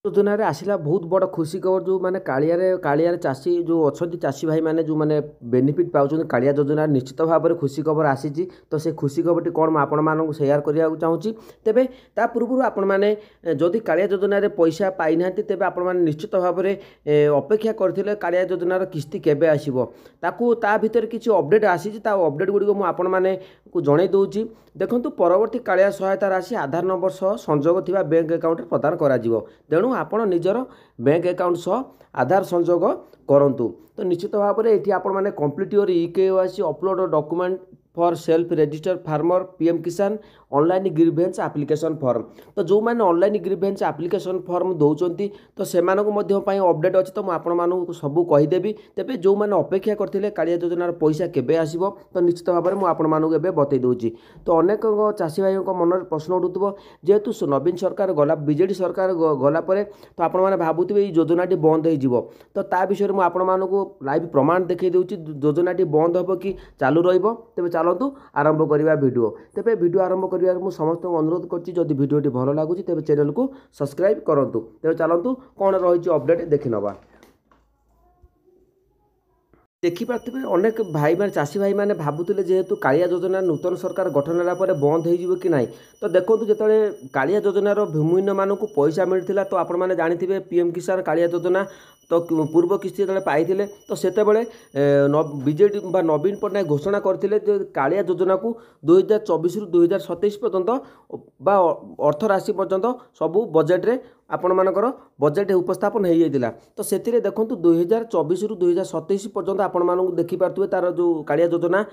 योजन आसला बहुत बड़ खुशी खबर जो मैंने कालिया चाषी जो अच्छा चाषी भाई मैंने जो मैंने बेनिफिट पाँच कालिया योजन निश्चित भाव में खुशी खबर आसी। तो से खुशी खबर कौन मैं आपण सेयार करने चाहूँगी। तेरे ता पूर्व आपण मैंने जदि कालिया योजन पैसा पाई ना तेज आपण निश्चित भाव में अपेक्षा करते कालिया योजनार किस्ती केबे आसीबो ताकू ता भितर किसी अपडेट आसी अपडेट गुड़ी मुझे जन दूसरी। देखूँ परवर्ती कालिया सहायता राशि आधार नंबर सह संजोग थिबा बैंक अकाउंट प्रदान करा जिवो। तेणु आपण निजर बैंक अकाउंट सह आधार संजोग करंतु। तो निश्चित भाव में ये आपण मैंने complete your eKYC upload document for self register farmer PM Kisan online grievance application form. तो जो मैंने ऑनलाइन ग्रीवेंस एप्लिकेशन फॉर्म दौरान तो से अपडेट अच्छी। तो मुझे सबू कहीदेवी। तेज जो मैंने अपेक्षा करते कालिया योजनार पैसा केबे आसीबो तो निश्चित भाव में मुझे बतई दूसरी। तो अनेक चाषी भाई मन प्रश्न उठुव जेहेतु नवीन सरकार गला बीजेडी सरकार गलापर तो आपण मैंने भावुवे योजनाटी बंद हो तो ता विषय में आपको लाइव प्रमाण देखई दूसरी योजनाटी बंद हम कि चालू तेज चलतु आरंभ करवा वीडियो। तेज वीडियो आरंभ कर समस्त अनुरोध कर भिडियोटी भल लगुच तेज चैनल को सब्सक्राइब करूँ। तेज चलतु कौन रही अपडेट देखी नवा। देखिपे अनेक भाई मैंने चाषी भाई मैंने भावुले जेहेतु कालिया योजना नूतन सरकार गठन होगापर बंद हो कि ना। तो देखो जो कालिया योजनार भूमिहीन मानक पैसा मिलता तो आपण मैंने जानते पीएम किसान कालिया योजना तो पूर्व किस्ती जो पाई तो से बीजेडी नवीन पट्टनायक घोषणा करते कालिया योजना को 2024 रु 2027 पर्यंत अर्थ राशि पर्यंत सबू बजेट रे आपण मानकर बजेट उपस्थापन हो जाता। तो से देखो 2024 रु 2027 पर्यंत आपण मानक देखिपे तार जो कालिया योजना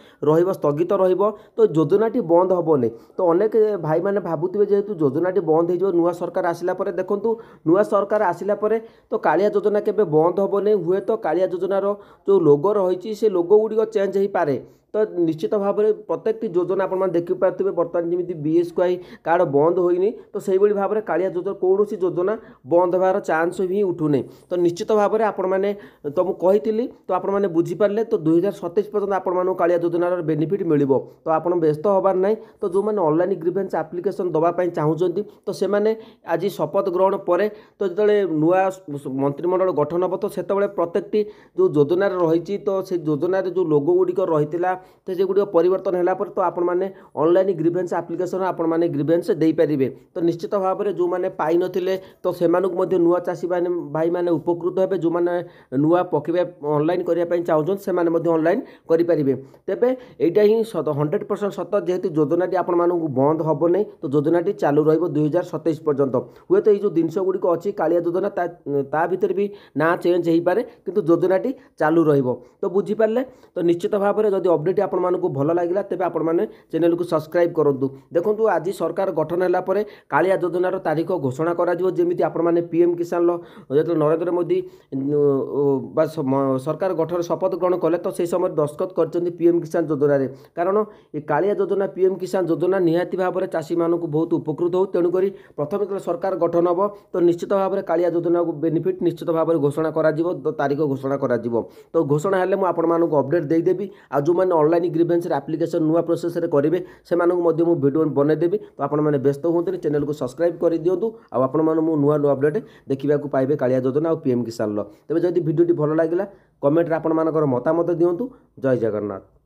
स्थगित तो योजनाटी बंद हेनी। तो अनेक भाई मैंने भावुवे जेहेतु योजनाटी बंद हो नुआ सरकार आसला देखु नुआ सरकार आसला तो कालिया योजना के बंद हेनी। हुए तो कालिया योजनार जो लोगो रही से लोगो गुड़िक चेंज हो पारे। तो निश्चित भाव में प्रत्येक योजना आप देखिपे बर्तमान जमी बीएसकेवाई कार्ड बंद होनी तो से भाव में कालिया योजना कौन सी योजना बंद होवार चांस ही उठूनी। तो निश्चित भाव में आपण मैंने तुमको कही तो आप बुझीपारे तो 2027 पर्यटन आपण कालिया योजनार बेनिफिट मिल तो आप व्यस्त हबार ना। तो जो मैंने ऑनलाइन ग्रीवेंस एप्लिकेशन दवाई चाहूँगी तो से आज शपथ ग्रहण पर तो जो नुआ मंत्रिमंडल गठन हम तो से प्रत्येक जो योजन रही तो से योजन जो लोगो गुड़िक रही तो ये गुड़िक परिवर्तन है तो आपण मैंने ऑनलाइन ग्रीवेंस एप्लिकेशन आपण मैंने ग्रीवेंस दे पारे। तो निश्चित भाव में जो मैंने पाई नथिले तो से नुआ चाषी भाई मैंने उपकृत हे जो मैंने नुआ पकेबा ऑनलाइन करने चाहूँ से ऑनलाइन करेंगे। तेरे यहाँ ही 100% सत जेहेतु योजनाटी आपण मानक बंद हम नहीं तो योजनाटी चालू रही 2027 पर्यंत। हुए तो ये जिनस गुड़िक अच्छी कालिया योजना ता भीतर भी ना चेंज हो पारे किंतु योजनाटी चालू तो बुझीपारे। तो निश्चित भाव में जब अपडेट आपण मानक भल लगे तेज आपण मैंने चैनल को सब्सक्राइब करूँ। देखो आज सरकार गठन है कालिया योजनार तारीख घोषणा करमी आपण मैंने पीएम किसान जो नरेंद्र मोदी सरकार गठन शपथ ग्रहण कले तो से समय दस्तखत कर पीएम किसान योजन कारण ये कालिया योजना पीएम किसान योजना निहाती भाव में चाषी मानक बहुत उपकृत हो। तेणुक प्रथम जो सरकार गठन हम तो निश्चित भाव में कालिया योजना को बेनिफिट निश्चित भाव में घोषणा कर तारीख घोषणा कर तो घोषणा हेल्ले मुझे आपको अपडेट देदेवी। आ जो मैंने ऑनलाइन ग्रीवेंस एप्लिकेशन नुआ प्रोसेस करेंगे से वीडियो बनईदेवी। तो आप व्यस्त हूँ चैनल को सब्सक्राइब कर दिंतु आपण नुआ नुआ अपडेट देखा पाइबे कालिया योजना और पीएम किसान। तेज जब वीडियोटी भल लगा कमेंट आपण मतामत दिंतु। जय जगन्नाथ।